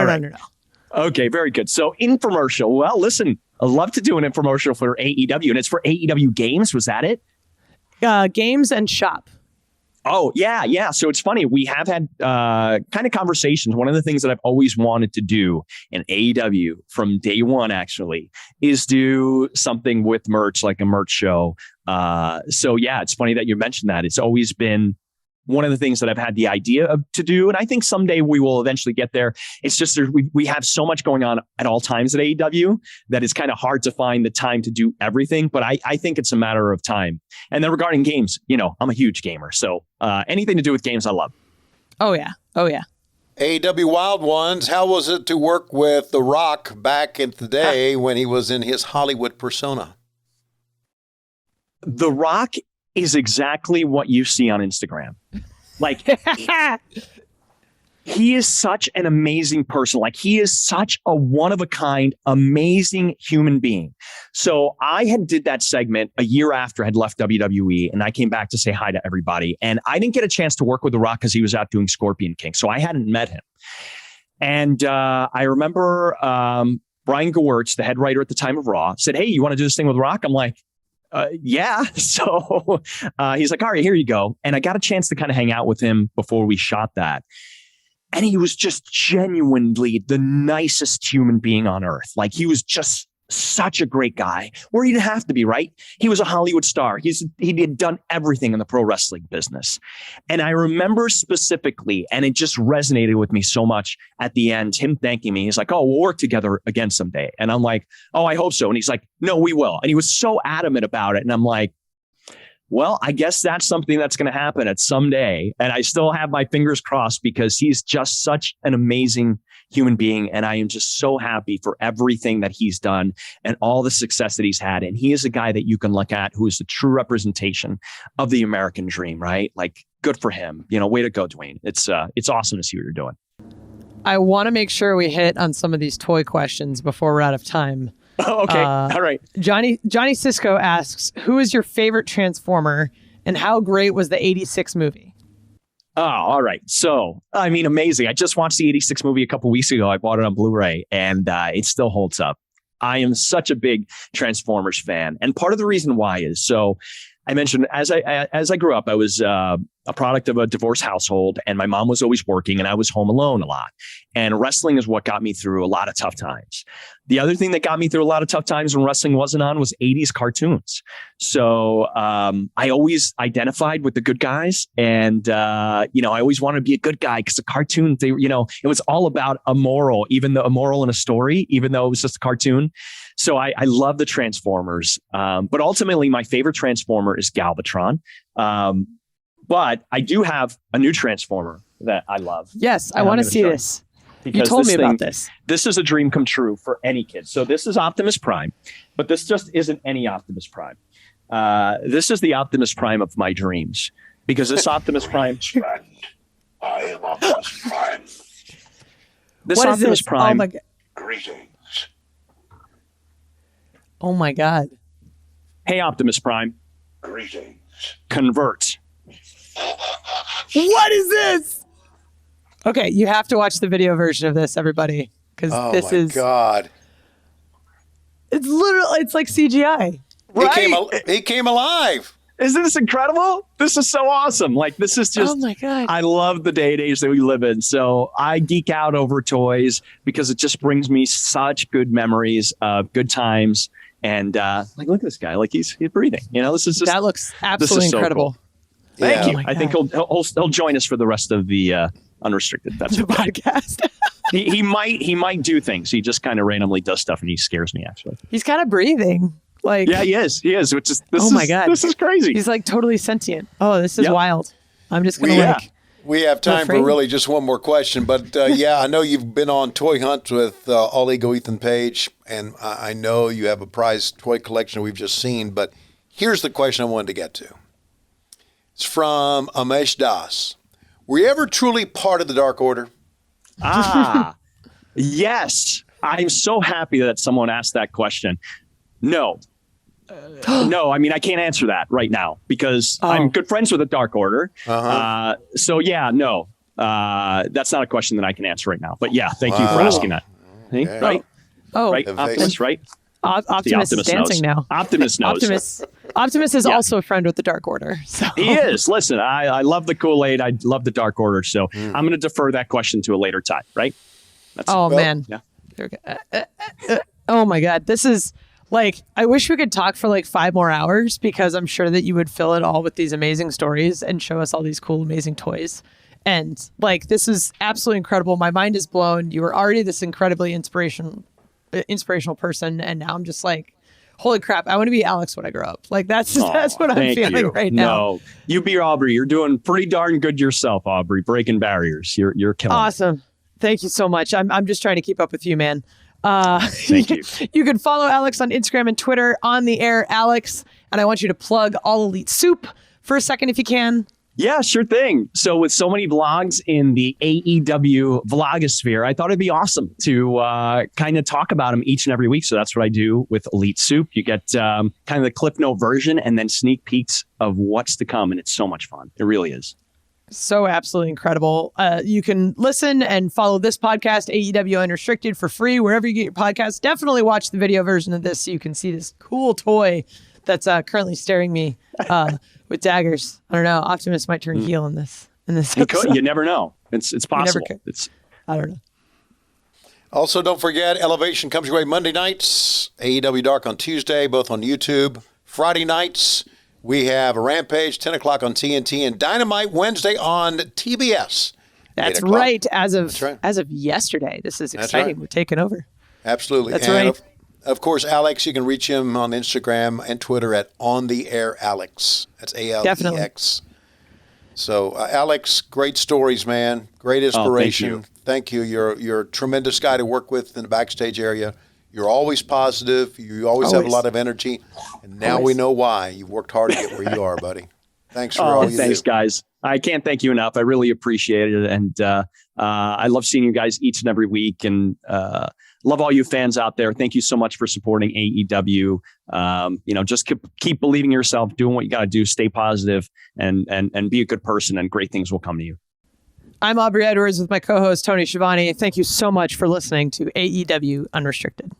Okay, very good. So infomercial. Well, listen, I'd love to do an infomercial for AEW, and it's for AEW Games. Was that it? Games and Shop. Oh, yeah. So it's funny. We have had kind of conversations. One of the things that I've always wanted to do in AEW from day one, actually, is do something with merch, like a merch show. So yeah, it's funny that you mentioned that. It's always been one of the things that I've had the idea of to do. And I think someday we will eventually get there. It's just we have so much going on at all times at AEW that it's kind of hard to find the time to do everything. But I think it's a matter of time. And then regarding games, you know, I'm a huge gamer. So anything to do with games, I love. Oh, yeah. AEW Wild Ones, how was it to work with The Rock back in the day when he was in his Hollywood persona? The Rock is exactly what you see on Instagram. Like, he is such an amazing person. Like, he is such a one-of-a-kind, amazing human being. So I had did that segment a year after I had left WWE, and I came back to say hi to everybody. And I didn't get a chance to work with The Rock because he was out doing Scorpion King. So I hadn't met him. And I remember Brian Gewirtz, the head writer at the time of Raw, said, "Hey, you want to do this thing with Rock?" I'm like, yeah. So he's like, "All right, here you go." And I got a chance to kind of hang out with him before we shot that. And he was just genuinely the nicest human being on earth. Like, he was just such a great guy, where he didn't have to be, right? He was a Hollywood star. He had done everything in the pro wrestling business. And I remember specifically, and it just resonated with me so much at the end, him thanking me. He's like, "Oh, we'll work together again someday." And I'm like, "Oh, I hope so." And he's like, "No, we will." And he was so adamant about it. And I'm like, well, I guess that's something that's going to happen at someday. And I still have my fingers crossed, because he's just such an amazing human being. And I am just so happy for everything that he's done and all the success that he's had. And he is a guy that you can look at who is the true representation of the American dream, right? Like, good for him. You know, way to go, Dwayne. It's awesome to see what you're doing. I want to make sure we hit on some of these toy questions before we're out of time. Oh, okay. All right. Johnny Cisco asks, who is your favorite Transformer, and how great was the 86 movie? Oh, all right. So, I mean, amazing. I just watched the 86 movie a couple weeks ago. I bought it on Blu-ray, and it still holds up. I am such a big Transformers fan. And part of the reason why is, so I mentioned, as I grew up, I was a product of a divorced household, and my mom was always working, and I was home alone a lot. And wrestling is what got me through a lot of tough times. The other thing that got me through a lot of tough times when wrestling wasn't on was 80s cartoons. So I always identified with the good guys, and I always wanted to be a good guy, because the cartoon, it was all about a moral, even though a moral in a story, even though it was just a cartoon. So I love the Transformers, but ultimately my favorite Transformer is Galvatron. But I do have a new Transformer that I love. Yes, I want to see this. You told me about this. This is a dream come true for any kid. So this is Optimus Prime, but this just isn't any Optimus Prime. This is the Optimus Prime of my dreams, because this Optimus Prime. I am Optimus Prime. This what Optimus is this? Prime. Oh my God. Greetings. Oh my God. Hey, Optimus Prime. Greetings. Convert. What is this? Okay, you have to watch the video version of this, everybody, because this is God. It's literally it's like CGI. He came alive. Isn't this incredible? This is so awesome. Like, this is just, oh my God. I love the day and age that we live in. So I geek out over toys because it just brings me such good memories of good times. And like, look at this guy. Like, he's breathing. You know, this is just, that looks absolutely so incredible. Cool. Thank you. Oh I think he'll join us for the rest of the Unrestricted. That's the podcast. he might do things. He just kind of randomly does stuff, and he scares me. Actually, he's kind of breathing. Like, yeah, he is. Which is my God, this is crazy. He's like totally sentient. Oh, this is wild. I'm just gonna We have time for really just one more question, but I know you've been on Toy Hunt with All Ego Ethan Page, and I know you have a prized toy collection we've just seen, but here's the question I wanted to get to. It's from Amesh Das. Were you ever truly part of the Dark Order? Yes. I'm so happy that someone asked that question. No. No, I mean, I can't answer that right now because I'm good friends with the Dark Order. So yeah, no, that's not a question that I can answer right now. But yeah, thank you for asking that. Okay. Right? Right? Optimus, right? Optimus is dancing now. Optimus knows. Optimus is also a friend with the Dark Order. So. He is. Listen, I love the Kool-Aid. I love the Dark Order. So I'm going to defer that question to a later time, right? Man. Yeah. Oh my God. This is like, I wish we could talk for like 5 more hours because I'm sure that you would fill it all with these amazing stories and show us all these cool, amazing toys. And like, this is absolutely incredible. My mind is blown. You were already this incredibly inspirational person. And now I'm just like, holy crap, I want to be Alex when I grow up. Like, that's what I'm feeling right now. No, you be Aubrey. You're doing pretty darn good yourself, Aubrey, breaking barriers. You're killing awesome. Thank you so much. I'm just trying to keep up with you, man. Thank you. You can follow Alex on Instagram and Twitter, On The Air Alex. And I want you to plug All Elite Soup for a second if you can. Yeah, sure thing. So with so many vlogs in the AEW vlogosphere, I thought it'd be awesome to kind of talk about them each and every week. So that's what I do with Elite Soup. You get kind of the Cliff Note version and then sneak peeks of what's to come. And it's so much fun. It really is. So absolutely incredible. You can listen and follow this podcast, AEW Unrestricted, for free wherever you get your podcasts. Definitely watch the video version of this so you can see this cool toy that's currently staring me with daggers. I don't know. Optimus might turn heel in this episode. You never know. It's possible. I don't know. Also, don't forget, Elevation comes your way Monday nights, AEW Dark on Tuesday, both on YouTube. Friday nights, we have a Rampage, 10 o'clock on TNT, and Dynamite Wednesday on TBS. That's right. As of yesterday. This is exciting. Right. We're taking over. Absolutely. That's right. Of course, Alex, you can reach him on Instagram and Twitter at On The Air Alex. That's ALEX. Definitely. So, Alex, great stories, man. Great inspiration. Thank you. You're a tremendous guy to work with in the backstage area. You're always positive. You always have a lot of energy. And now we know why. You've worked hard to get where you are, buddy. Thanks for all you do. Thanks, guys. I can't thank you enough. I really appreciate it. And I love seeing you guys each and every week. And love all you fans out there. Thank you so much for supporting AEW. Just keep believing in yourself, doing what you got to do, stay positive, and be a good person, and great things will come to you. I'm Aubrey Edwards with my co-host, Tony Schiavone. Thank you so much for listening to AEW Unrestricted.